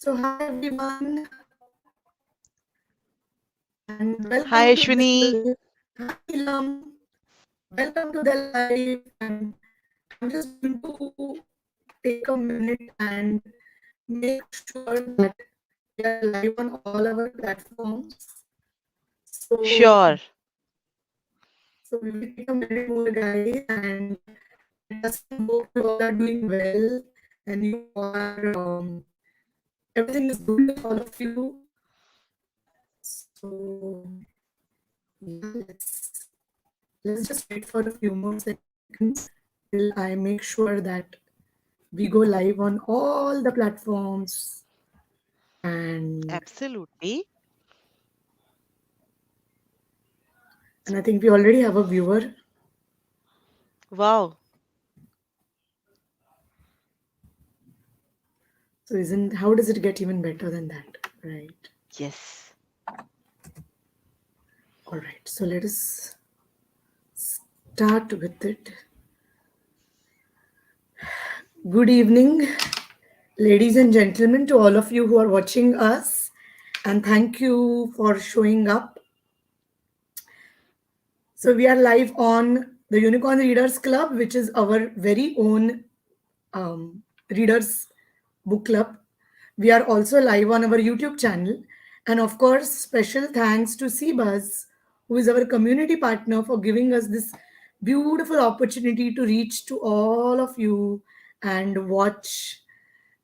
So, hi everyone, and Hi, welcome to this Ashwini. live. Hi Neelam, welcome to the live. And I'm just going to take a minute and make sure that we are live on all our platforms. So, Sure. so we will take a minute more, guys, and let us know. Hope you all are doing well, and you all are. Everything is good with all of you. So yeah, let's just wait for a few more seconds till I make sure that we go live on all the platforms. And Absolutely. I think we already have a viewer. Wow. So isn't how does it get even better than that? Right. Yes. All right. So let us start with it. Good evening, ladies and gentlemen, to all of you who are watching us. And thank you for showing up. So we are live on the Unicorn Readers Club, which is our very own readers book club. We are also live on our YouTube channel. And of course, special thanks to Cbuzz, who is our community partner, for giving us this beautiful opportunity to reach to all of you and watch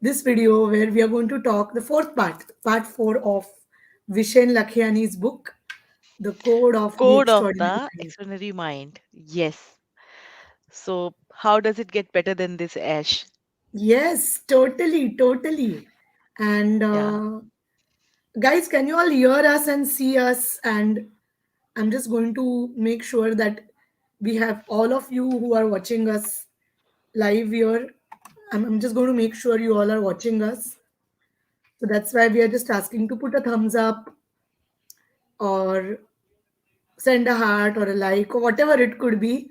this video where we are going to talk the fourth part 4 of Vishen Lakhiani's book, The Code of the Code of Extraordinary the Mind. extraordinary mind. Yes. So, how does it get better than this, Ash? Yes, totally, totally. And Yeah. guys, can you all hear us and see us? And I'm just going to make sure that we have all of you who are watching us live here. I'm just going to make sure you all are watching us. So that's why we are just asking to put a thumbs up or send a heart or a like or whatever it could be.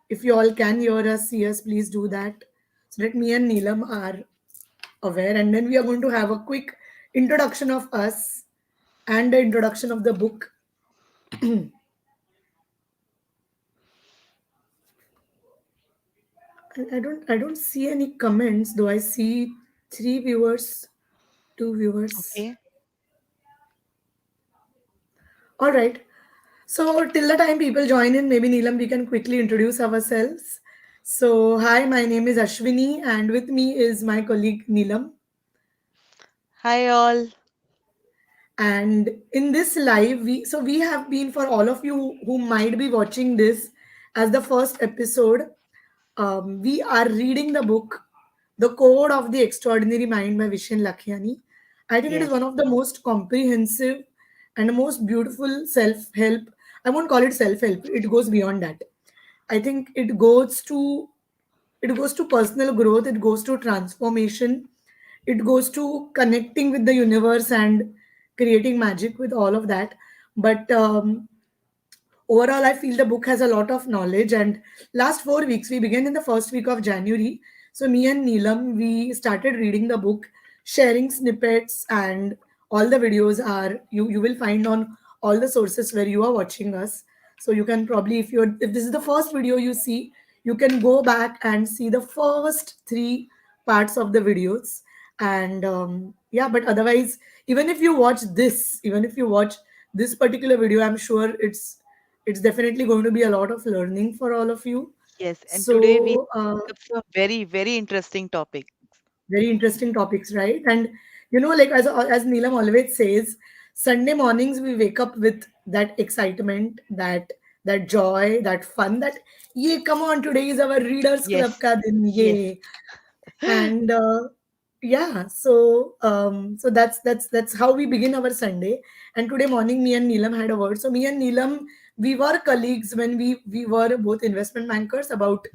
If you all can hear us, see us, please do that so that me and Neelam are aware. And then we are going to have a quick introduction of us and the introduction of the book. I don't see any comments, though I see three viewers, two viewers. Okay. All right. So till the time people join in, maybe Neelam, we can quickly introduce ourselves. So hi, my name is Ashwini, and with me is my colleague Neelam. Hi, all. And in this live, we have been, for all of you who might be watching this as the first episode, we are reading the book, The Code of the Extraordinary Mind by Vishen Lakhiani. I think it is Yes. one of the most comprehensive and the most beautiful self-help. I won't call it self-help. It goes beyond that. I think it goes to personal growth, it goes to transformation, it goes to connecting with the universe and creating magic with all of that. But overall, I feel the book has a lot of knowledge. And last 4 weeks, we began in the first week of January. So me and Neelam, we started reading the book, sharing snippets, and all the videos are you will find on all the sources where you are watching us. So you can probably, if this is the first video you see, you can go back and see the first three parts of the videos. And yeah, but otherwise, even if you watch this particular video, I'm sure it's definitely going to be a lot of learning for all of you. Yes. And today we So have some very, very interesting topic. very interesting topiks, right? And like as Neelam always says, Sunday mornings we wake up with that excitement, that joy, that fun, that yeah, come on, today is our readers club Yes. ka din, Yes. yeah. And yeah, so that's how we begin our Sunday. And today morning me and Neelam had a word. So me and Neelam, we were colleagues when we were both investment bankers about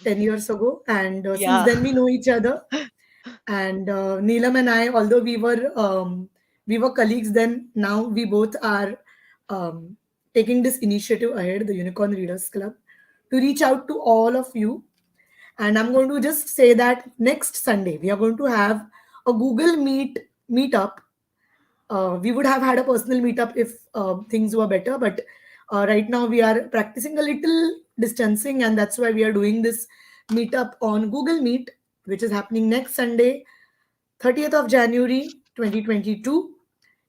10 years ago, and since Yeah. then we know each other. And Neelam and I, although we were colleagues then, now we both are taking this initiative ahead, the Unicorn Readers Club, to reach out to all of you. And I'm going to just say that next Sunday, we are going to have a Google meetup. We would have had a personal meetup if things were better, but right now we are practicing a little distancing, and that's why we are doing this meetup on Google Meet, which is happening next Sunday, 30th of January 2022,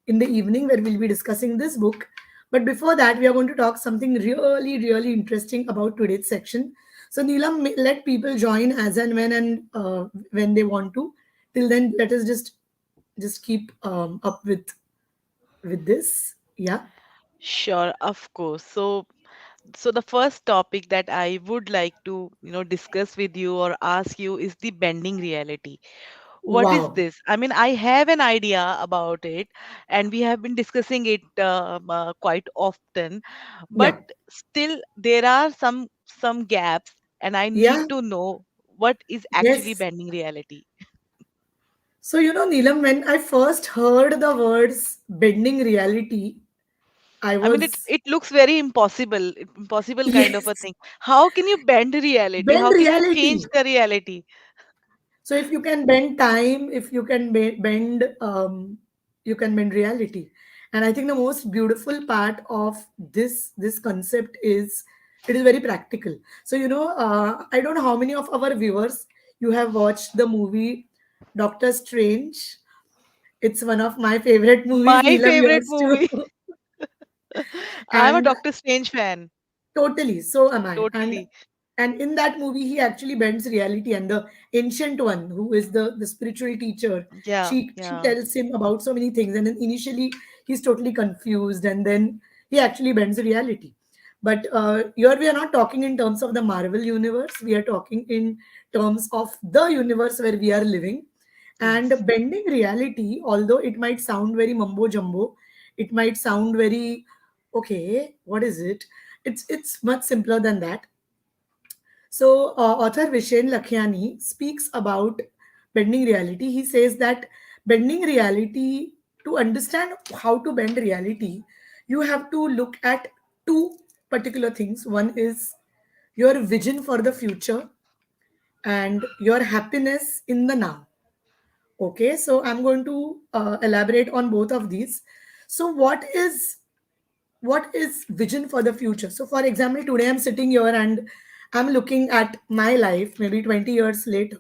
in the evening, where we'll be discussing this book. But before that, we are going to talk something really, really interesting about today's section. So, Neelam, let people join as and when they want to. Till then, let us just keep up with this. Yeah. Sure, of course. So the first topic that I would like to, discuss with you or ask you is the bending reality. What is Wow. this? I mean, I have an idea about it, and we have been discussing it quite often, but Yeah. still there are some gaps, and I need Yeah. to know what is actually Yes. bending reality. So, Neelam, when I first heard the words bending reality, I I mean, it was, it looks very impossible kind of yes, a thing. How can you bend reality? bend How can you change reality. the reality? So if you can bend time, if you can bend, you can bend reality. And I think the most beautiful part of this concept is it is very practical. So I don't know how many of our viewers you have watched the movie Doctor Strange. It's one of my favorite movies, My Neelam, favorite yours too. movie. I'm a And Doctor Strange fan. totally, so am I. And Totally. and in that movie, he actually bends reality. And the ancient one, who is the spiritual teacher, Yeah, she yeah. tells him about so many things. And then initially, he's totally confused, and then he actually bends reality. But here we are not talking in terms of the Marvel universe. We are talking in terms of the universe where we are living. And Yes. bending reality, although it might sound very mumbo jumbo, it might sound very okay. What is it? It's much simpler than that. So, author Vishen Lakhiani speaks about bending reality. He says that bending reality, to understand how to bend reality, you have to look at two particular things. One is your vision for the future and your happiness in the now. Okay, so I'm going to elaborate on both of these. So, what is vision for the future? So for example, today I'm sitting here and I'm looking at my life maybe 20 years later,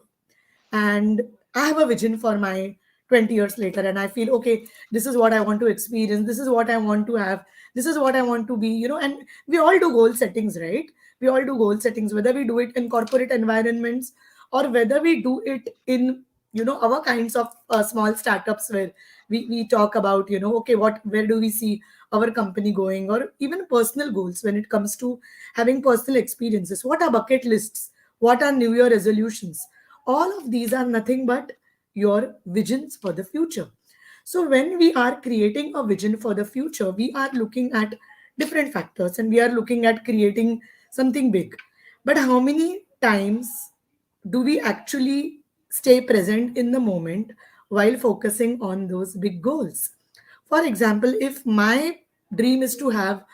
and I have a vision for my 20 years later, and I feel okay, this is what I want to experience, this is what I want to have, this is what I want to be, and we all do goal settings, right? We all do goal settings, whether we do it in corporate environments or whether we do it in our kinds of small startups where we talk about, okay, where do we see our company going, or even personal goals when it comes to having personal experiences. What are bucket lists? What are new year resolutions? All of these are nothing but your visions for the future. So when we are creating a vision for the future, we are looking at different factors and we are looking at creating something big. But how many times do we actually stay present in the moment while focusing on those big goals? For example, if my dream is to have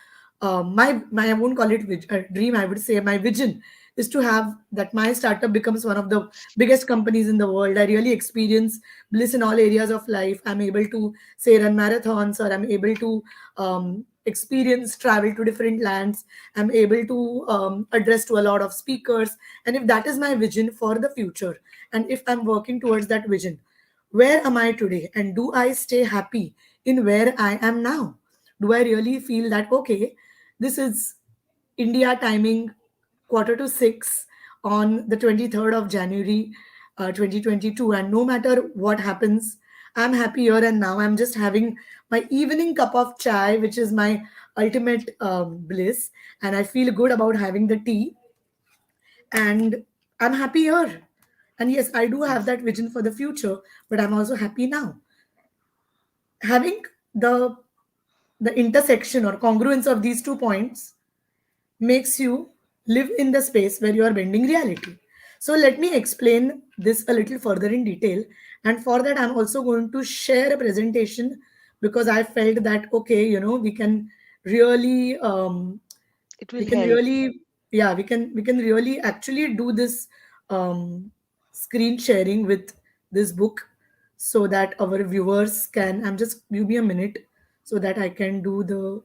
my I won't call it dream, I would say my vision is to have that my startup becomes one of the biggest companies in the world. I really experience bliss in all areas of life. I'm able to say run marathons, or I'm able to experience travel to different lands. I'm able to address to a lot of speakers. And if that is my vision for the future, and if I'm working towards that vision, where am I today? And do I stay happy in where I am now? Do I really feel that, okay, this is India timing quarter to six on the 23rd of January 2022, and no matter what happens, I'm happy here and now. I'm just having my evening cup of chai, which is my ultimate bliss, and I feel good about having the tea, and I'm happy here. And yes, I do have Yes. that vision for the future, but I'm also happy now. Having the the intersection or congruence of these 2 points makes you live in the space where you are bending reality. So let me explain this a little further in detail. And for that, I'm also going to share a presentation, because I felt that, okay, we can really It will we can help. really yeah, we can really actually do this um, screen sharing with this book. so that our viewers can. I'm just give me a minute so that I can do the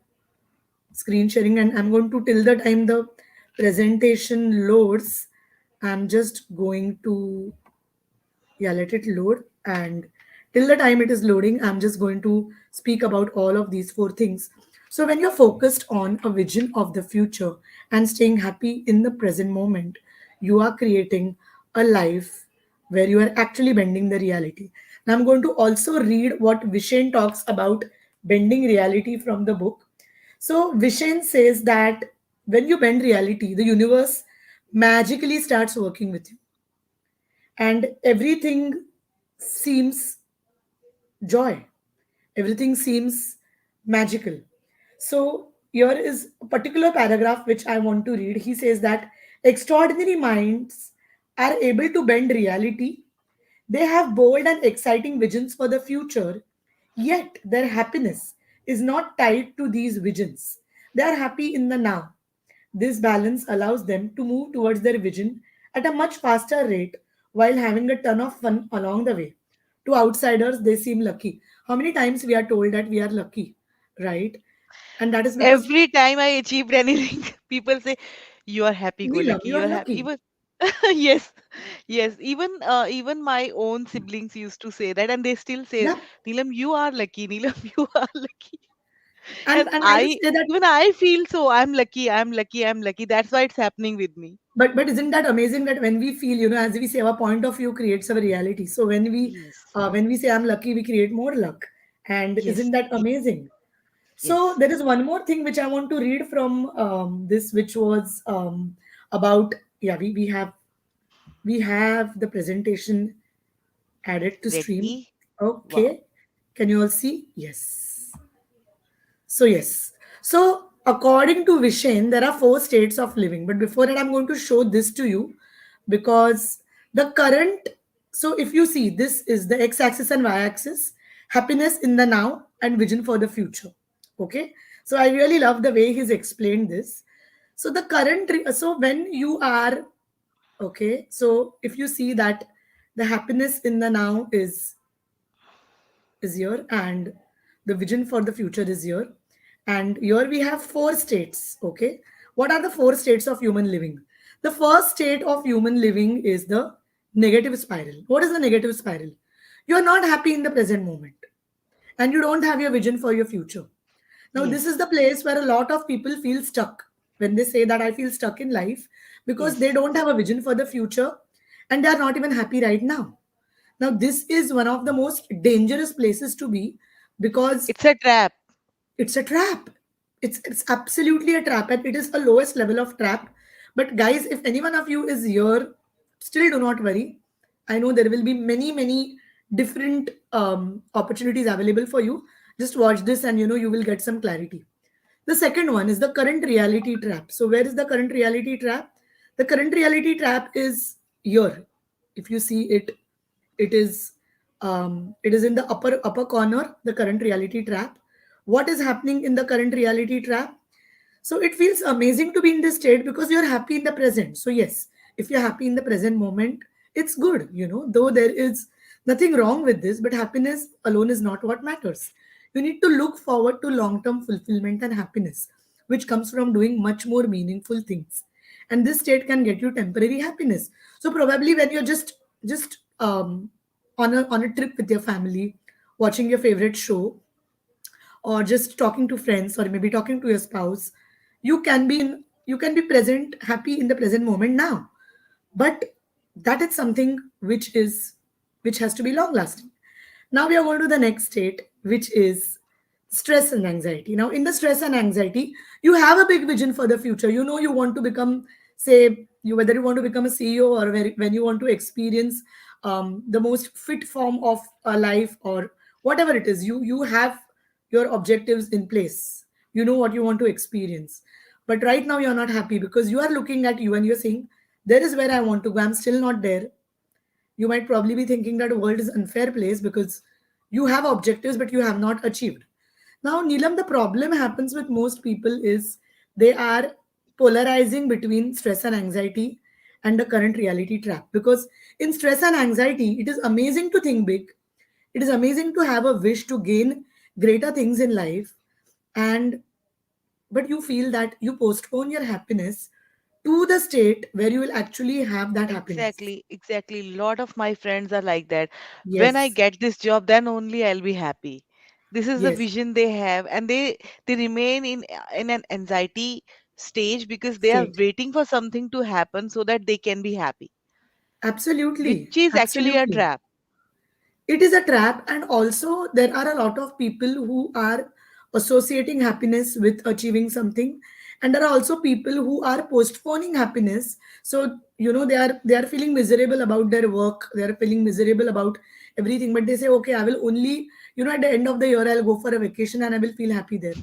screen sharing, and I'm going to, till the time the presentation loads, I'm just going to, yeah, let it load. And till the time it is loading, I'm just going to speak about all of these four things. So when you're focused on a vision of the future and staying happy in the present moment, you are creating a life where you are actually bending the reality. Now I'm going to also read what Vishen talks about bending reality from the book. So Vishen says that when you bend reality, the universe magically starts working with you, and everything seems joy, everything seems magical. So here is a particular paragraph which I want to read. He says that extraordinary minds are able to bend reality. They have bold and exciting visions for the future, yet their happiness is not tied to these visions. They are happy in the now. This balance allows them to move towards their vision at a much faster rate while having a ton of fun along the way. To outsiders, they seem lucky. How many times we are told that we are lucky, right? And that is because Every time I achieved anything, people say, "You are Neelam, happy-go-lucky. you are You are happy." lucky. Even yes, yes. Even my own siblings used to say that, and they still say, Yeah. "Neelam, you are lucky. Neelam, you are lucky." And And I just say that, I feel so. I'm lucky. I'm lucky. I'm lucky. That's why it's happening with me. but isn't that amazing that when we feel, as we say, our point of view creates our reality. So Yes, when we say I'm lucky, we create more luck. And yes, isn't that amazing? So yes. there is one more thing which I want to read from this, which was about, yeah, we have the presentation added to stream. Ready? Wow. Okay, can you all see? Yes. So yes. So according to Vishen, there are four states of living. But before that, I'm going to show this to you because the current. So if you see, this is the x-axis and y-axis, happiness in the now and vision for the future. Okay. So I really love the way he's explained this. So the current. So when you are okay. So if you see that the happiness in the now is here, and the vision for the future is here, and here we have four states. Okay, what are the four states of human living? The first state of human living is the negative spiral. What is the negative spiral? You are not happy in the present moment, and you don't have your vision for your future. Now this is Yes, the place where a lot of people feel stuck when they say that I feel stuck in life, because they yes. don't have a vision for the future and they are not even happy right now. Now, this is one of the most dangerous places to be because It's a trap. it's a trap. It's absolutely a trap, and it is the lowest level of trap. But guys, if any one of you is here, still do not worry. I know there will be many different opportunities available for you. Just watch this, and you will get some clarity. The second one is the current reality trap. So where is the current reality trap? The current reality trap is here. If you see it, it is it is in the upper corner, the current reality trap. What is happening in the current reality trap? So it feels amazing to be in this state because you're happy in the present. So yes, if you're happy in the present moment, it's good, though there is nothing wrong with this, but happiness alone is not what matters. You need to look forward to long-term fulfillment and happiness, which comes from doing much more meaningful things. And this state can get you temporary happiness. So probably when you're just on a trip with your family, watching your favorite show, or just talking to friends, or maybe talking to your spouse, you can be present, happy in the present moment now. But that is something which has to be long lasting. Now we are going to the next state, which is stress and anxiety. Now, in the stress and anxiety, you have a big vision for the future. You want to become, say, whether you want to become a CEO, or when you want to experience the most fit form of a life, or whatever it is. You have your objectives in place. You know what you want to experience. But right now, you're not happy because you are looking at you and you're saying, there is where I want to go. I'm still not there. You might probably be thinking that the world is unfair place because you have objectives but you have not achieved. Now, Neelam, the problem happens with most people is they are polarizing between stress and anxiety and the current reality trap. Because in stress and anxiety, it is amazing to think big. It is amazing to have a wish to gain greater things in life, and but you feel that you postpone your happiness to the state where you will actually have that happiness. Exactly, exactly. Lot of my friends are like that. When I Yes, get this job, then only I'll be happy. This is the yes, vision they have, and they remain in an anxiety stage because they are state. waiting for something to happen so that they can be happy, which Absolutely, is actually a absolutely. trap. It is a trap, and also there are a lot of people who are associating happiness with achieving something, and there are also people who are postponing happiness. So they are feeling miserable about their work, they are feeling miserable about everything, but they say, okay, I will only, at the end of the year I'll go for a vacation and I will feel happy there.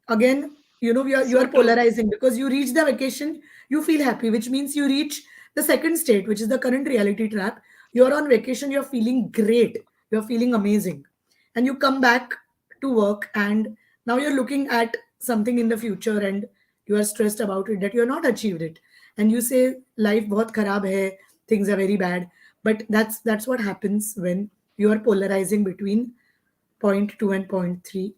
Again, you are So true. polarizing, because you reach the vacation, you feel happy, which means you reach the second state, which is the current reality trap. You're on vacation, you're feeling great, you're feeling amazing, and you come back to work, and now you're looking at something in the future, and you are stressed about it, that you're not achieved it, and you say life bahut kharab hai, things are very bad. But that's what happens when you are polarizing between point 2 and point 3.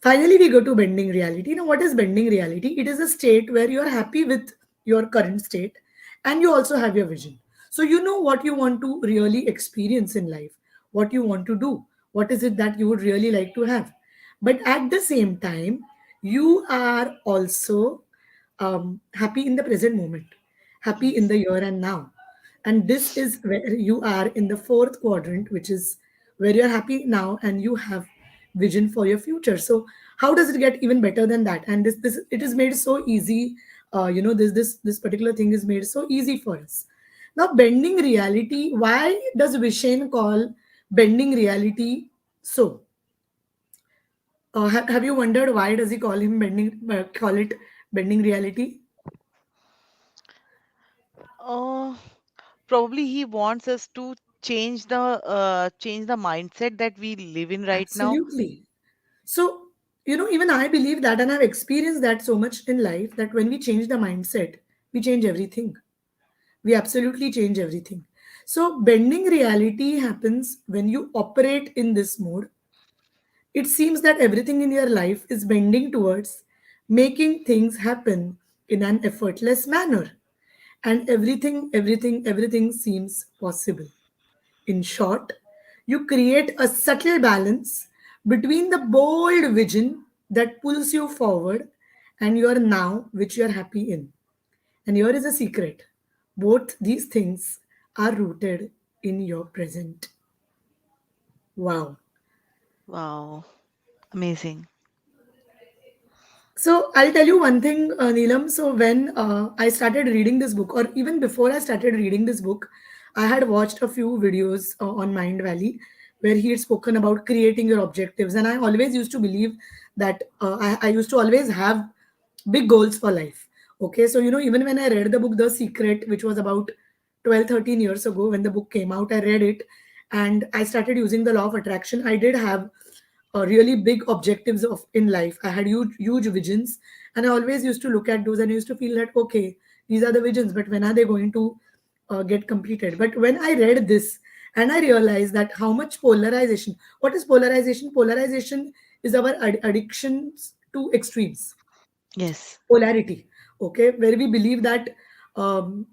Finally, we go to bending reality. Now, what is bending reality? It is a state where you are happy with your current state, and you also have your vision. So, you know what you want to really experience in life, what you want to do, what is it that you would really like to have. But at the same time, you are also happy in the present moment, happy in Yes. the here and now. And this is where you are in the fourth quadrant, which is where you're happy now and you have vision for your future. So how does it get even better than that? And this it is made so easy. This particular thing is made so easy for us. Now, bending reality. Why does Vishen call bending reality so? Have you wondered why does he call it bending reality? Uh, Probably he wants us to change the mindset that we live in right now. Absolutely. So, even I believe that, and I've experienced that so much in life, that when we change the mindset, we change everything. We absolutely change everything. So, bending reality happens when you operate in this mode. It seems that everything in your life is bending towards making things happen in an effortless manner. And everything seems possible. In short, you create a subtle balance between the bold vision that pulls you forward and your now, which you are happy in. And here is a secret: both these things are rooted in your present. Wow. Wow, amazing. So I'll tell you one thing, Neelam. So when I started reading this book, or even before I started reading this book, I had watched a few videos on Mind Valley where he had spoken about creating your objectives, and I always used to believe that I used to always have big goals for life. Okay, so even when I read the book The Secret, which was about 12, 13 years ago when the book came out, I read it and I started using the law of attraction. I did have really big objectives of in life. I had huge visions, and I always used to look at those and I used to feel that, okay, these are the visions, but when are they going to get completed? But when I read this and I realized that how much polarization. What is polarization? Polarization is our addictions to extremes, Yes. polarity. Okay, where we believe that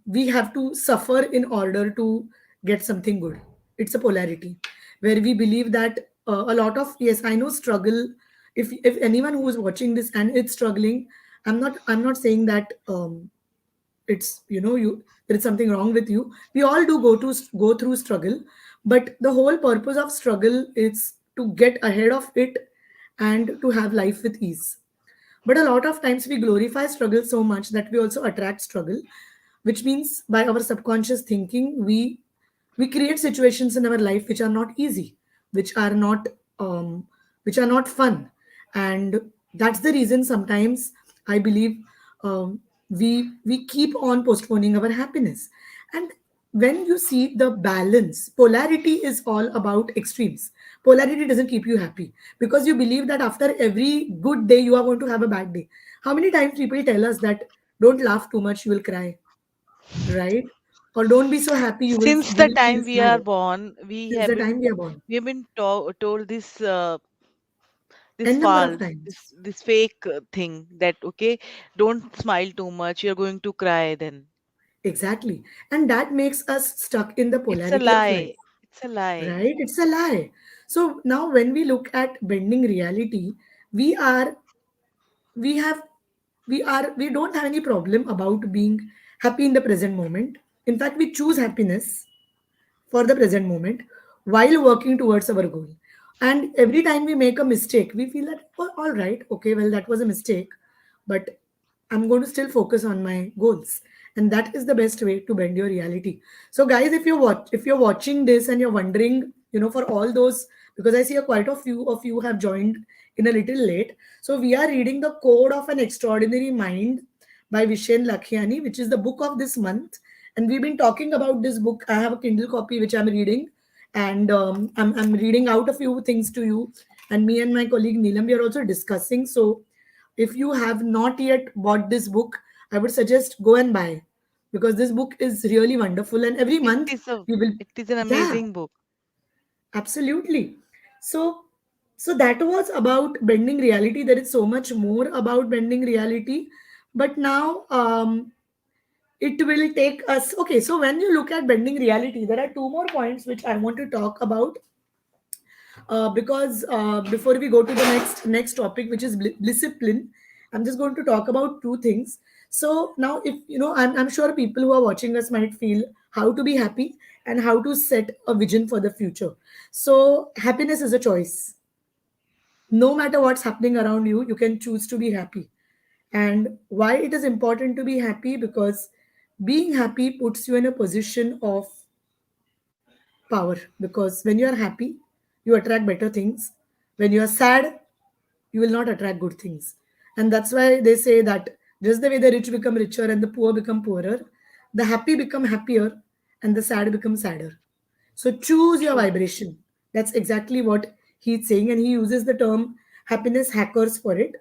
we have to suffer in order to get something good. It's a polarity where we believe that a lot of, yes, I know, struggle. If anyone who is watching this and it's struggling, I'm not saying that it's you there is something wrong with you. We all do go through struggle, but the whole purpose of struggle is to get ahead of it and to have life with ease. But a lot of times we glorify struggle so much that we also attract struggle, which means by our subconscious thinking, we create situations in our life which are not easy, which are not um, which are not fun, and that's the reason sometimes I believe we keep on postponing our happiness. And when you see the balance, polarity is all about extremes. Polarity doesn't keep you happy because you believe that after every good day you are going to have a bad day. How many times people tell us that don't laugh too much, you will cry, right? or don't be so happy, Since you the will feel time we are sad born, since the time we are born. we have been told this this N number of false, times. this fake thing that okay, don't smile too much, you're going to cry then. Exactly. And that makes us stuck in the It's a polarity of lie. life, It's a lie. right? It's a lie. So now when we look at bending reality, we are we have we don't have any problem about being happy in the present moment. In fact, we choose happiness for the present moment while working towards our goal. And every time we make a mistake, we feel that, oh, all right, okay, well, that was a mistake, but I'm going to still focus on my goals. And that is the best way to bend your reality. So, guys, if you're watching this and you're wondering, for all those, because I see a quite a few of you have joined in a little late. So we are reading the Code of an Extraordinary Mind by Vishen Lakhiani, which is the book of this month, and we've been talking about this book. I have a Kindle copy which I'm reading, and I'm reading out a few things to you. And me and my colleague Neelam, we are also discussing. So if you have not yet bought this book, I would suggest go and buy, because this book is really wonderful. And every It month is a we will, it is an yeah, amazing book. absolutely. So, so that was about bending reality. There is so much more about bending reality, but now it will take us. Okay, so when you look at bending reality, there are two more points which I want to talk about, because before we go to the next topic, which is Blissipline, I'm just going to talk about two things. So now, if I'm sure people who are watching us might feel how to be happy and how to set a vision for the future. So happiness is a choice. No matter what's happening around you, you can choose to be happy. And why it is important to be happy? Because being happy puts you in a position of power, because when you are happy, you attract better things. When you are sad, you will not attract good things. And that's why they say that just the way the rich become richer and the poor become poorer, the happy become happier and the sad become sadder. So choose your True. vibration. That's exactly what he's saying, and he uses the term happiness hackers for it.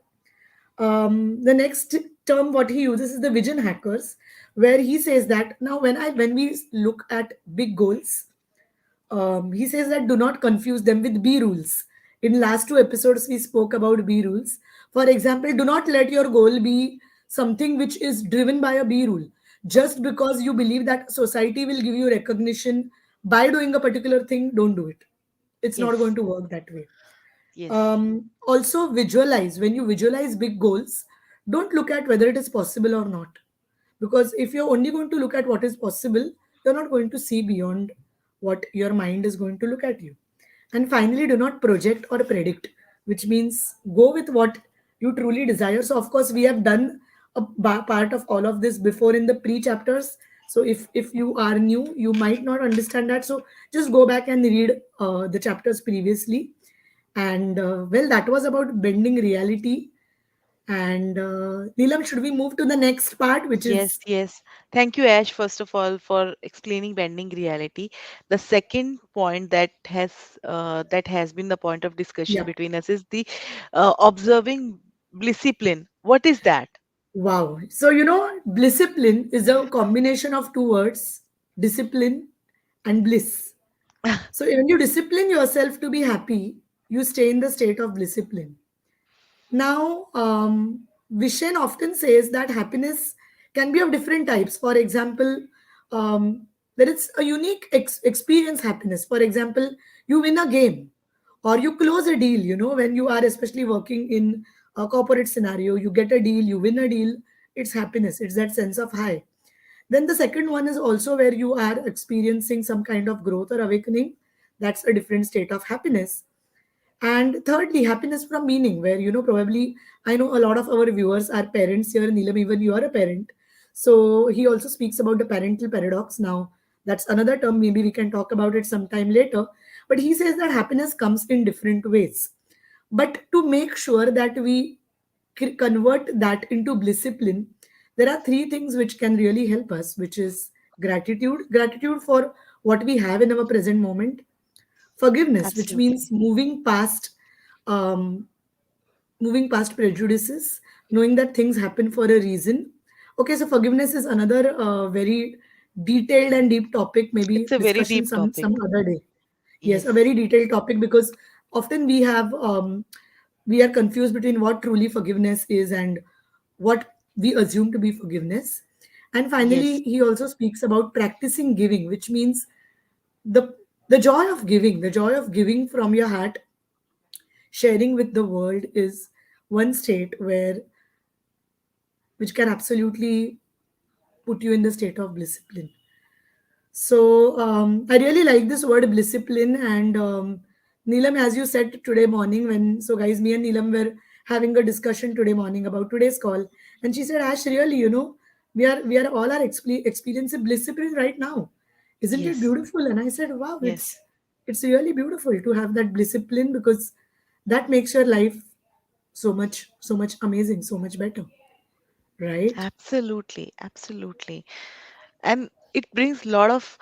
The next term what he uses is the vision hackers, where he says that now when we look at big goals, he says that do not confuse them with B rules. In last two episodes, we spoke about B rules. For example, do not let your goal be something which is driven by a B rule. Just because you believe that society will give you recognition by doing a particular thing, don't do it. It's not going Yes. to work that way. Yes. Also, visualize. When you visualize big goals, don't look at whether it is possible or not, because if you're only going to look at what is possible, you're not going to see beyond what your mind is going to look at you. And finally, do not project or predict, which means go with what you truly desire. So of course we have done a part of all of this before in the pre chapters. So if you are new, you might not understand that, so just go back and read the chapters previously. And well, that was about bending reality. And Neelam, should we move to the next part, which Yes, is, yes. Thank you, Ash, first of all, for explaining bending reality. The second point that has been the point of discussion yeah, between us is the observing discipline. What is that? wow. So, Blissipline is a combination of two words, discipline and bliss. So, when you discipline yourself to be happy, you stay in the state of blissipline. Now, Vishen often says that happiness can be of different types. For example, there is a unique experience happiness. For example, you win a game or you close a deal. When you are especially working in a corporate scenario, you get a deal, you win a deal. It's happiness. It's that sense of high. Then the second one is also where you are experiencing some kind of growth or awakening. That's a different state of happiness. And thirdly, happiness from meaning, where probably I know a lot of our viewers are parents here. Neelam, even you are a parent. So he also speaks about the parental paradox. Now, that's another term. Maybe we can talk about it sometime later. But he says that happiness comes in different ways. But to make sure that we convert that into discipline, there are three things which can really help us, which is gratitude for what we have in our present moment, forgiveness, which Absolutely. means um, moving past prejudices, knowing that things happen for a reason. Okay, so forgiveness is another very detailed and deep topic, maybe It's a very discussion deep some topic. other day. Yes, a Yes. very detailed topic, because often we are confused between what truly forgiveness is and what we assume to be forgiveness. And finally, Yes. he also speaks about practicing giving, which means the the joy of giving, the joy of giving from your heart, sharing with the world, is one state where which can absolutely put you in the state of blissipline. So I really like this word blissipline. And Neelam, as you said today morning, when so guys, me and Neelam were having a discussion today morning about today's call, and she said, Ash, really, we are all are experiencing blissipline right now. Isn't it Yes. beautiful? And I said, wow, Yes. it's really beautiful to have that blissipline, because that makes your life so much amazing, so much better, right? Absolutely. Absolutely. And it brings lot of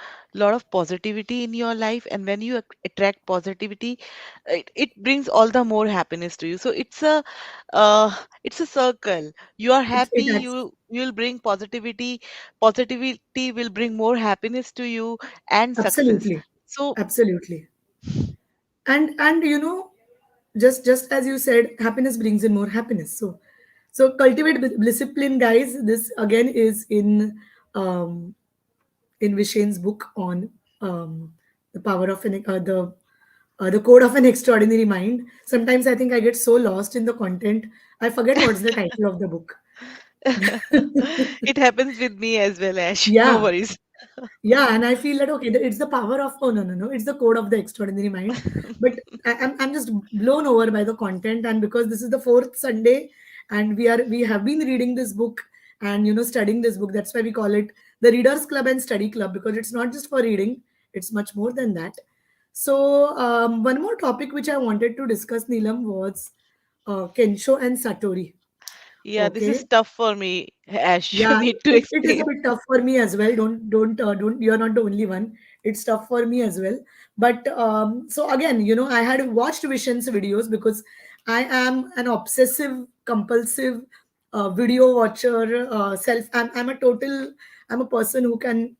positivity in your life, and when you attract positivity, it brings all the more happiness to you. So uh, it's a circle. You are It happy, acts you'll bring positivity. Positivity will bring more happiness to you and success. absolutely, So absolutely. And just as you said, happiness brings in more happiness. So cultivate discipline, guys. This again is um in Vishen's book on the power of the code of an extraordinary mind. Sometimes I think I get so lost in the content, I forget what's the title of the book. it happens with me as well, Ash. No Yeah. worries. Yeah, and I feel that okay, it's the power of, oh, no, no, no, it's the code of the extraordinary mind. But I'm just blown over by the content, and because this is the fourth Sunday, and we have been reading this book and studying this book. That's why we call it the Readers Club and Study Club, because it's not just for reading; it's much more than that. So one more topic which I wanted to discuss, Neelam, was Kensho and Satori. Yeah, this Okay. is tough for me, Ash. You Yeah, need to it is a explain. bit tough for me as well. Don't. You're not the only one. It's tough for me as well. But so again, I had watched Vishen's videos, because I am an obsessive, compulsive video watcher. I'm a total. I'm a person who can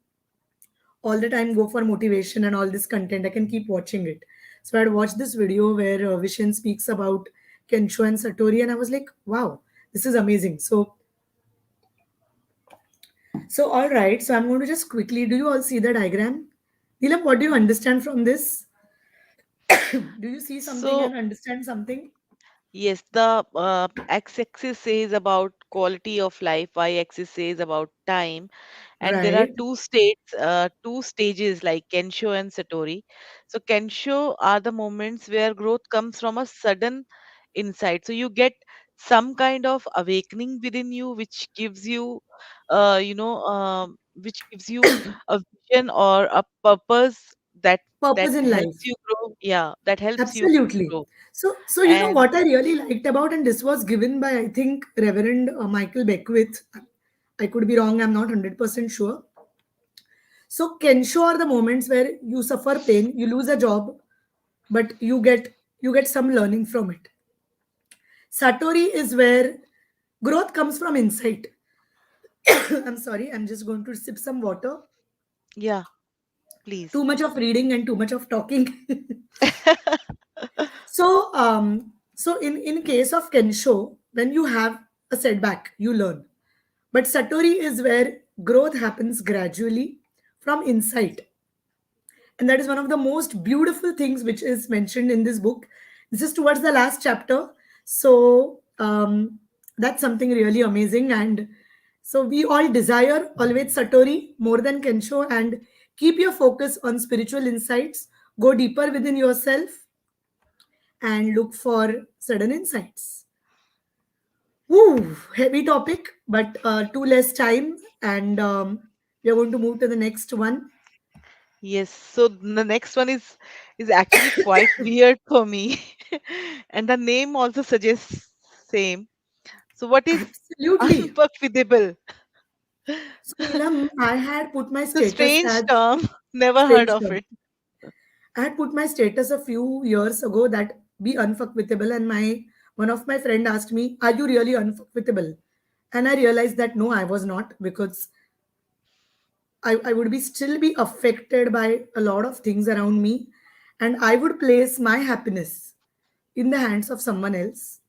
all the time go for motivation and all this content. I can keep watching it. So I'd watched this video where Vishen speaks about Kensho and Satori, and I was like, wow, this is amazing. So, all right. So, I'm going to just quickly. Do you all see the diagram? Neelam, what do you understand from this? Do you see something So and understand something? yes, the x-axis says about quality of life, y-axis says about time, and there are Right. two stages like Kensho and Satori. So Kensho are the moments where growth comes from a sudden insight. So you get some kind of awakening within you, which gives you a vision or a purpose that Purpose in helps life. you grow. Yeah, that helps you Absolutely. grow. So And what I really liked about, and this was given by, I think, Reverend Michael Beckwith. I could be wrong. I'm not 100% sure. So Kensho are the moments where you suffer pain, you lose a job, but you get some learning from it. Satori is where growth comes from insight. I'm sorry, I'm just going to sip some water. yeah, please. Too much of reading and too much of talking. So in case of Kensho, when you have a setback, you learn. But Satori is where growth happens gradually from insight. And that is one of the most beautiful things which is mentioned in this book. This is towards the last chapter. So that's something really amazing. And so we all desire always Satori more than Kensho, and keep your focus on spiritual insights. Go deeper within yourself and look for sudden insights. Woo, heavy topic, but too less time. And we are going to move to the next one. Yes, so the next one is actually quite weird for me. And the name also suggests same. So what is Absolutely. unfuckwithable? So, Neelam, I had put my It's a status strange as term. Never heard strange of term. it. I had put my status a few years ago that be unfuckwithable, and my one of my friend asked me, "Are you really unfuckwithable?" And I realized that no, I was not, because I would be still be affected by a lot of things around me, and I would place my happiness in the hands of someone else.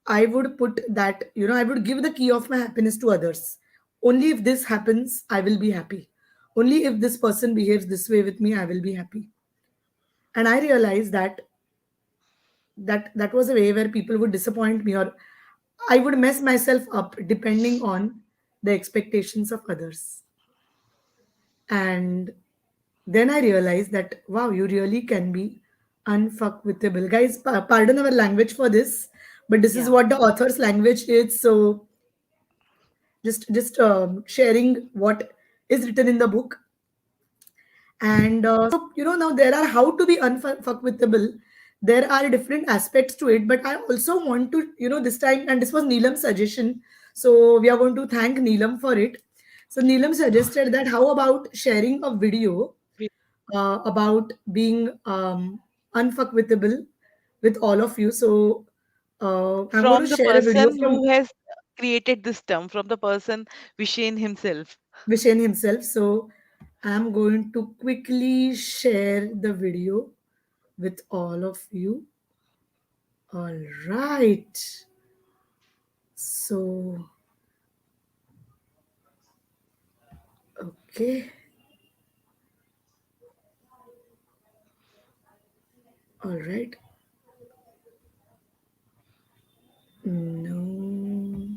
I would put that, I would give the key of my happiness to others. Only if this happens, I will be happy. Only if this person behaves this way with me, I will be happy. And I realized that that was a way where people would disappoint me, or I would mess myself up depending on the expectations of others. And then I realized that wow, you really can be unfuckwithable. Guys, pardon our language for this, but this is Yeah. what the author's language is. So just sharing what is written in the book. And so now there are how to be unfuckwithable. There are different aspects to it, but I also want to this time, and this was Neelam's suggestion, so we are going to thank Neelam for it. So Neelam suggested that how about sharing a video about being unfuckwithable with all of you. So I'm going to From the share a video person from who has created this term, from the person Vishen himself. Vishen himself. So I'm going to quickly share the video with all of you. All right. So, okay. All right. No.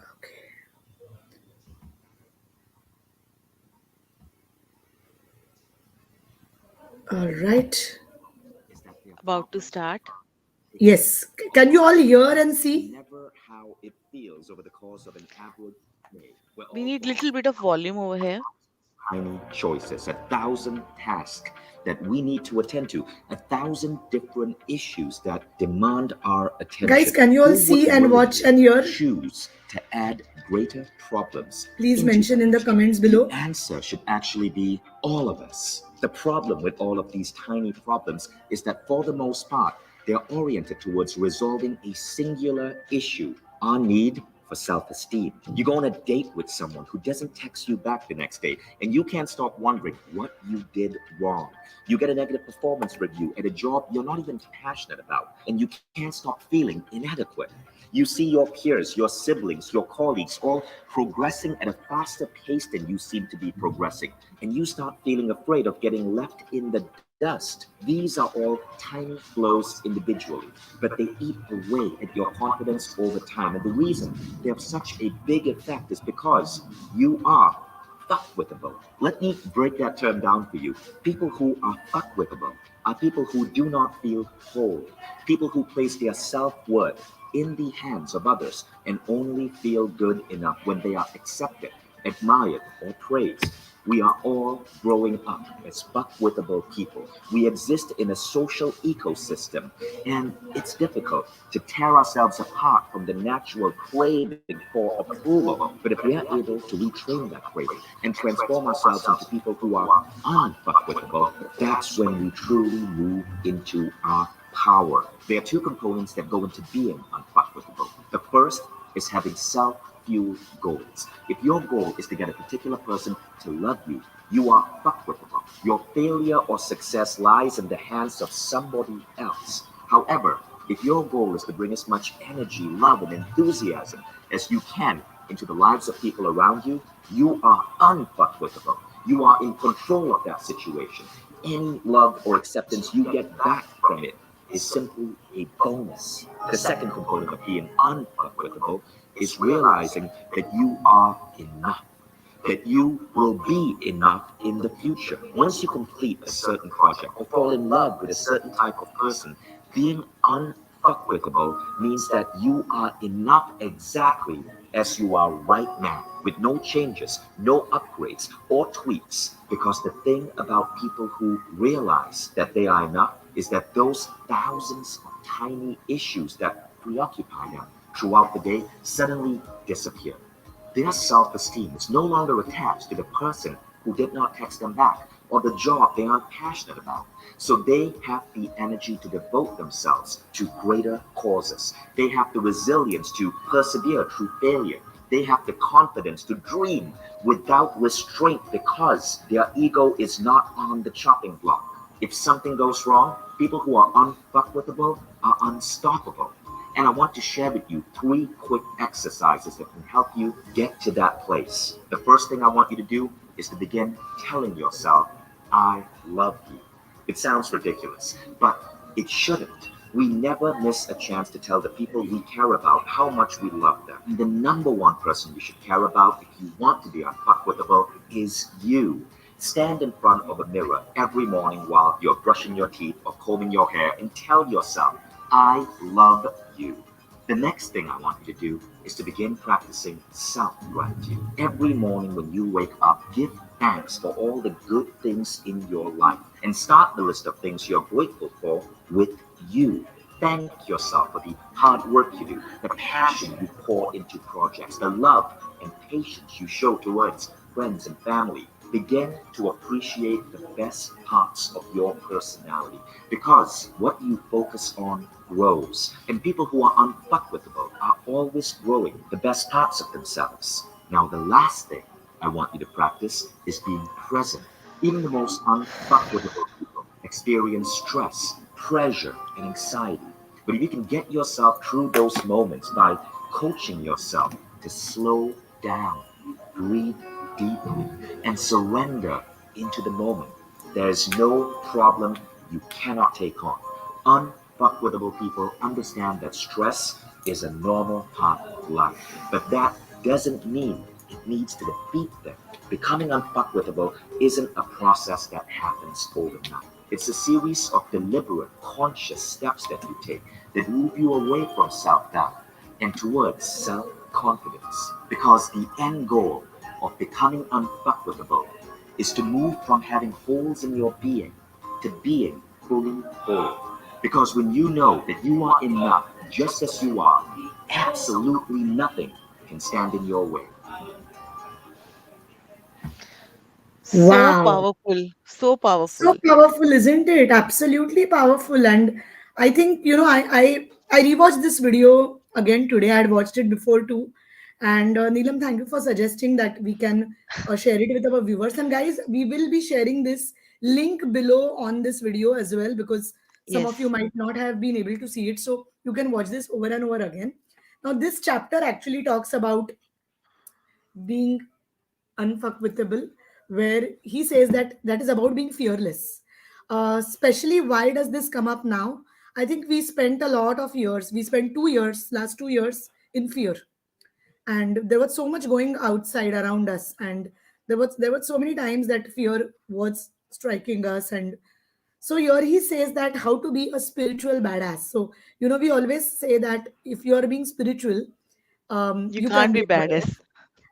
Okay. All right. About to start. Yes. Can you all hear and see? We need little bit of volume over here. Tiny choices, 1,000 tasks that we need to attend to, 1,000 different issues that demand our Guys, attention. can you all Who would see and watch willingly and hear? choose to add greater problems Please into mention that? in the comments The below. answer should actually be all of us. The problem with all of these tiny problems is that for the most part, they're oriented towards resolving a singular issue, our need for self esteem. You go on a date with someone who doesn't text you back the next day, and you can't stop wondering what you did wrong. You get a negative performance review at a job you're not even passionate about, and you can't stop feeling inadequate. You see your peers, your siblings, your colleagues all progressing at a faster pace than you seem to be progressing, and you start feeling afraid of getting left in the dust. These are all tiny flows individually, but they eat away at your confidence over time. And the reason they have such a big effect is because you are fuckwithable. Let me break that term down for you. People who are fuckwithable are people who do not feel whole, people who place their self worth in the hands of others and only feel good enough when they are accepted, admired, or praised. We are all growing up as fuckwithable people. We exist in a social ecosystem, and it's difficult to tear ourselves apart from the natural craving for approval. But if we are able to retrain that craving and transform ourselves into people who are unfuckwithable, that's when we truly move into our power. There are two components that go into being unfuckwithable. The first is having self-fueled goals. If your goal is to get a particular person to love you, you are fuckwithable. Your failure or success lies in the hands of somebody else. However, if your goal is to bring as much energy, love, and enthusiasm as you can into the lives of people around you, you are unfuckwithable. You are in control of that situation. Any love or acceptance you get back from it is simply a bonus. The second component of being unfuckwithable is realizing that you are enough, that you will be enough in the future. Once you complete a certain project or fall in love with a certain type of person, being unfuckwithable means that you are enough exactly as you are right now, with no changes, no upgrades or tweaks. Because the thing about people who realize that they are enough is that those thousands of tiny issues that preoccupy them throughout the day suddenly disappear. Their self esteem is no longer attached to the person who did not text them back or the job they aren't passionate about. So they have the energy to devote themselves to greater causes. They have the resilience to persevere through failure. They have the confidence to dream without restraint because their ego is not on the chopping block. If something goes wrong, people who are unfuckwithable are unstoppable. And I want to share with you three quick exercises that can help you get to that place. The first thing I want you to do is to begin telling yourself, I love you. It sounds ridiculous, but it shouldn't. We never miss a chance to tell the people we care about how much we love them. And the number one person you should care about if you want to be unfuckwithable is you. Stand in front of a mirror every morning while you're brushing your teeth or combing your hair and tell yourself, I love you. The next thing I want you to do is to begin practicing self gratitude. Every morning when you wake up, give thanks for all the good things in your life and start the list of things you're grateful for with you. Thank yourself for the hard work you do, the passion you pour into projects, the love and patience you show towards friends and family. Begin to appreciate the best parts of your personality because what you focus on grows. And people who are unfuckwithable are always growing the best parts of themselves. Now, the last thing I want you to practice is being present. Even the most unfuckwithable people experience stress, pressure, and anxiety. But if you can get yourself through those moments by coaching yourself to slow down, breathe deeply, and surrender into the moment, there's no problem you cannot take on. Unfuckwithable people understand that stress is a normal part of life, but that doesn't mean it needs to defeat them. Becoming unfuckwithable isn't a process that happens overnight. It's a series of deliberate, conscious steps that you take that move you away from self doubt and towards self confidence. Because the end goal of becoming unfuckwithable is to move from having holes in your being to being fully whole. Because when you know that you are enough just as you are, absolutely nothing can stand in your way. So Wow. powerful, so So powerful. powerful, isn't it? Absolutely powerful. And I think, I rewatched this video again today. I had watched it before too. And Neelam, thank you for suggesting that we can share it with our viewers. And guys, we will be sharing this link below on this video as well because some of you Yes, might not have been able to see it. So you can watch this over and over again. Now, this chapter actually talks about being unfuckwithable, where he says that that is about being fearless. Especially, why does this come up now? I think we spent a lot of years, we spent 2 years, last 2 years, in fear. And there was so much going outside around us. And there was so many times that fear was striking us. And so here he says that how to be a spiritual badass. So, we always say that if you are being spiritual, you you can't can be be a badass. badass.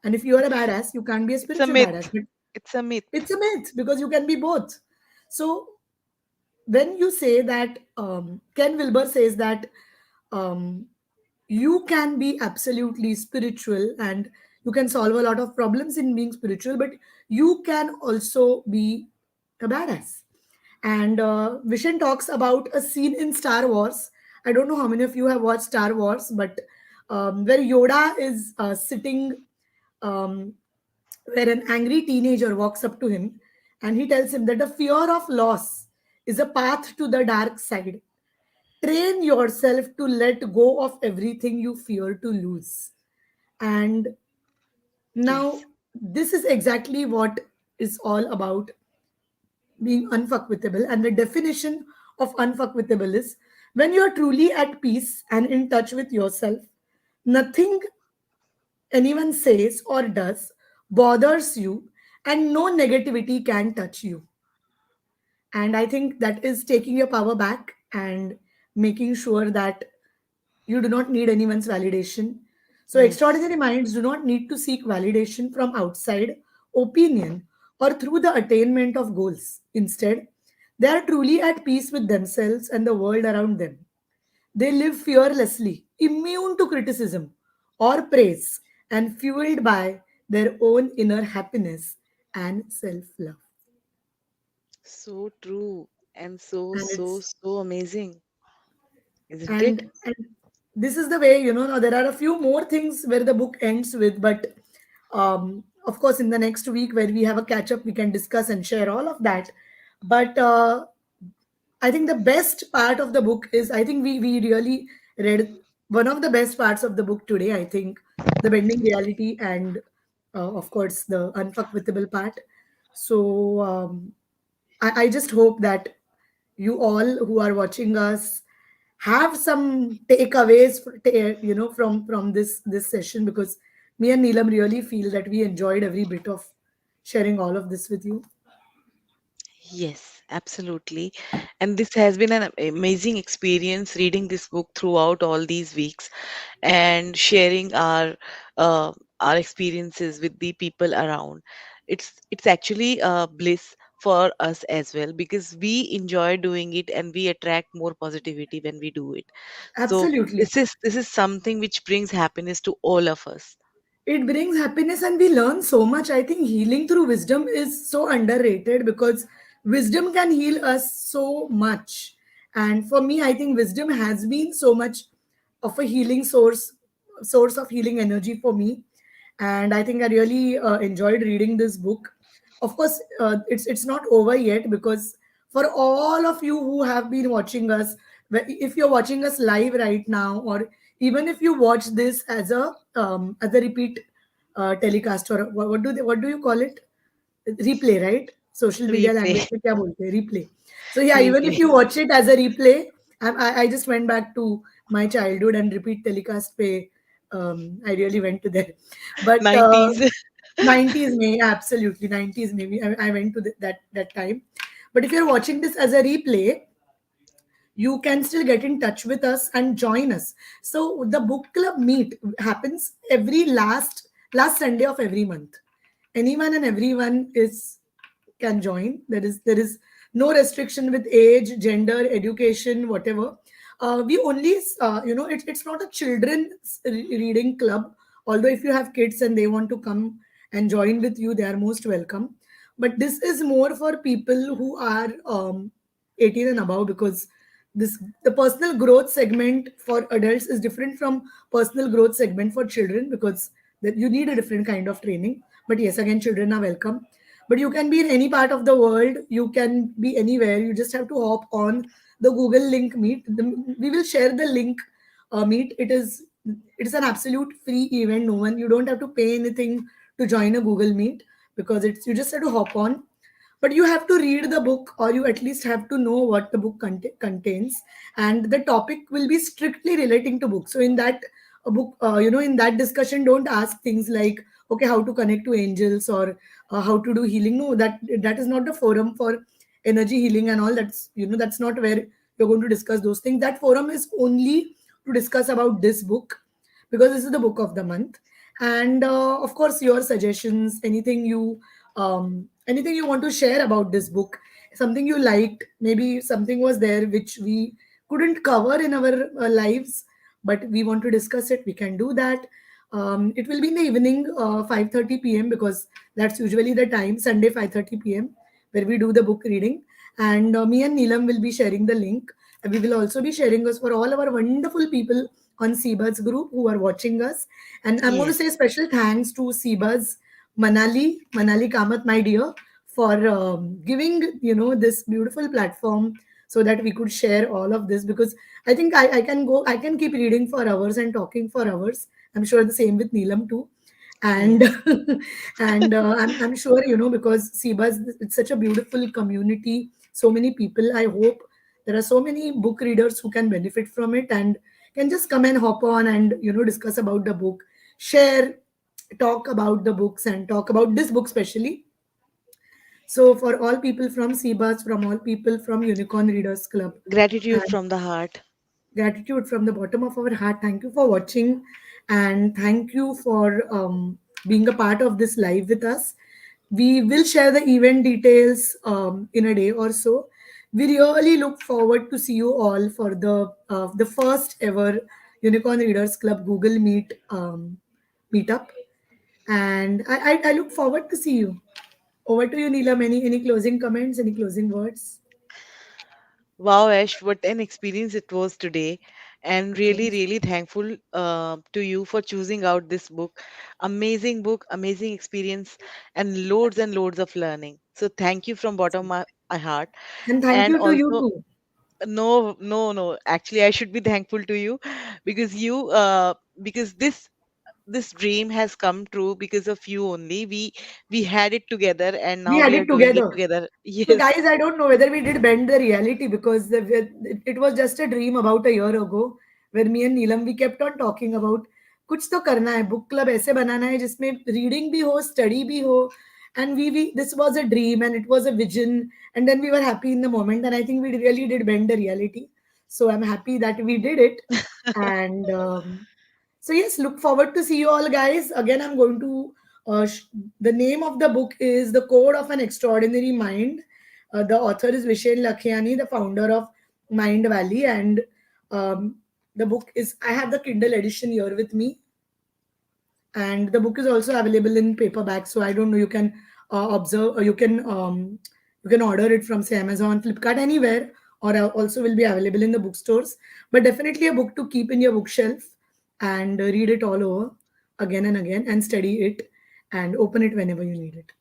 And if you are a badass, you can't be a It's a spiritual badass. myth. But It's a myth. it's a myth because you can be both. So when you say that, Ken Wilber says that um, you can be absolutely spiritual and you can solve a lot of problems in being spiritual, but you can also be a badass. And Vishen talks about a scene in Star Wars. I don't know how many of you have watched Star Wars, but where Yoda is sitting, um, where an angry teenager walks up to him and he tells him that the fear of loss is a path to the dark side. Train yourself to let go of everything you fear to lose. And now, Yes. this is exactly what is all about being unfuckwithable. And the definition of unfuckwithable is when you're truly at peace and in touch with yourself, nothing anyone says or does bothers you, and no negativity can touch you. And I think that is taking your power back and making sure that you do not need anyone's validation. So, Yes. extraordinary minds do not need to seek validation from outside, opinion, or through the attainment of goals. Instead, they are truly at peace with themselves and the world around them. They live fearlessly, immune to criticism or praise, and fueled by their own inner happiness and self love. So true and so, And so, it's so amazing, isn't and it? and this is the way, now there are a few more things where the book ends with, but of course in the next week where we have a catch up we can discuss and share all of that. But I think the best part of the book is, I think we really read one of the best parts of the book today. I think the bending reality and of course the unfuckwithable part. So I just hope that you all who are watching us have some takeaways from this session, because me and Neelam really feel that we enjoyed every bit of sharing all of this with you. Yes, absolutely. And this has been an amazing experience reading this book throughout all these weeks and sharing uh, our experiences with the people around. It's actually a bliss for us as well because we enjoy doing it and we attract more positivity when we do it. So Absolutely. this is something which brings happiness to all of us. It brings happiness and we learn so much. I think healing through wisdom is so underrated, because wisdom can heal us so much. And for me, I think wisdom has been so much of a healing source of healing energy for me. And I think I really enjoyed reading this book. Of course, it's not over yet, because for all of you who have been watching us, if you're watching us live right now, or even if you watch this as a repeat telecast, or what do you call it, replay, right? Social media Replay, language में क्या बोलते हैं? Replay. So yeah, even if replay. you watch it as a replay, I just went back to my childhood and repeat telecast पे. I really went to there, but 90s. 90s may, absolutely 90s maybe. I went to that time. But if you're watching this as a replay, you can still get in touch with us and join us. So the book club meet happens every last Sunday of every month. Anyone and everyone is can join. There is no restriction with age, gender, education, whatever. We only it's not a children's reading club. Although if you have kids and they want to come and join with you, they are most welcome. But this is more for people who are 18 and above, because this the personal growth segment for adults is different from personal growth segment for children, because that you need a different kind of training. But yes, again, children are welcome. But you can be in any part of the world, you can be anywhere. You just have to hop on the Google link meet. We will share the link. Meet, it is an absolute free event. No one, you don't have to pay anything to join a Google meet, because it's you just have to hop on. But you have to read the book, or you at least have to know what the book contains, and the topic will be strictly relating to book. So in that book, in that discussion, don't ask things like, okay, how to connect to angels, or how to do healing. No, that is not the forum for energy healing and all. That's not where you're going to discuss those things. That forum is only to discuss about this book, because this is the book of the month. And of course, your suggestions, anything you want to share about this book, something you liked, maybe something was there which we couldn't cover in our lives, but we want to discuss it, we can do that. It will be in the evening, 5:30 p.m., because that's usually the time, Sunday 5:30 p.m., where we do the book reading. And me and Neelam will be sharing the link. And we will also be sharing us for all our wonderful people on Seabuzz group who are watching us. And I'm going to Yes. say special thanks to Seabuzz, Manali Kamath, my dear, for giving this beautiful platform, so that we could share all of this. Because I think I can keep reading for hours and talking for hours. I'm sure the same with Neelam too. And Yes. and I'm sure, because Seabuzz, it's such a beautiful community, so many people. I hope there are so many book readers who can benefit from it and can just come and hop on and discuss about the book, share, talk about the books, and talk about this book specially. So for all people from Seabuzz, from all people from Unicorn Readers Club, Gratitude and from the heart. gratitude from the bottom of our heart. Thank you for watching, and thank you for being a part of this live with us. We will share the event details in a day or so. We really look forward to see you all for the first ever Unicorn Readers Club Google meetup, and I look forward to see you. Over to you, Neelam. Any closing comments? Any closing words? Wow, Ash, what an experience it was today. And It really, was. really thankful to you for choosing out this book, amazing experience, and loads of learning. So thank you from bottom of my heart. And thank And you to you also, too. no, no, no. Actually, I should be thankful to you because because this dream has come true because of you only. We had it together, and We now had we are it doing it together. together. So, Yes. guys, I don't know whether we did bend the reality because it was just a dream about a year ago where me and Neelam we kept on talking about कुछ तो करना है book club ऐसे बनाना है जिसमें reading भी हो study भी हो and we this was a dream and it was a vision and then we were happy in the moment and I think we really did bend the reality. So I'm happy that we did it and so yes, look forward to see you all, guys. Again, I'm going to. The name of the book is The Code of an Extraordinary Mind. The author is Vishen Lakhiani, the founder of Mind Valley, and um, the book is. I have the Kindle edition here with me, and the book is also available in paperback. So I don't know. You can observe. You can order it from say Amazon, Flipkart, anywhere, or also will be available in the bookstores. But definitely a book to keep in your bookshelf and read it all over again and again and study it and open it whenever you need it.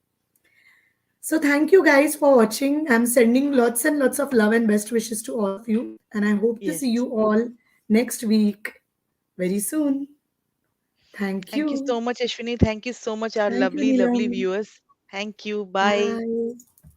So thank you guys for watching. I'm sending lots and lots of love and best wishes to all of you, and I hope to Yes. see you all next week very soon. Thank Thank you you. so much, Ashwini. Thank you so much, our Thank you, lovely, lovely Neelam. viewers. Thank you. Bye. Bye.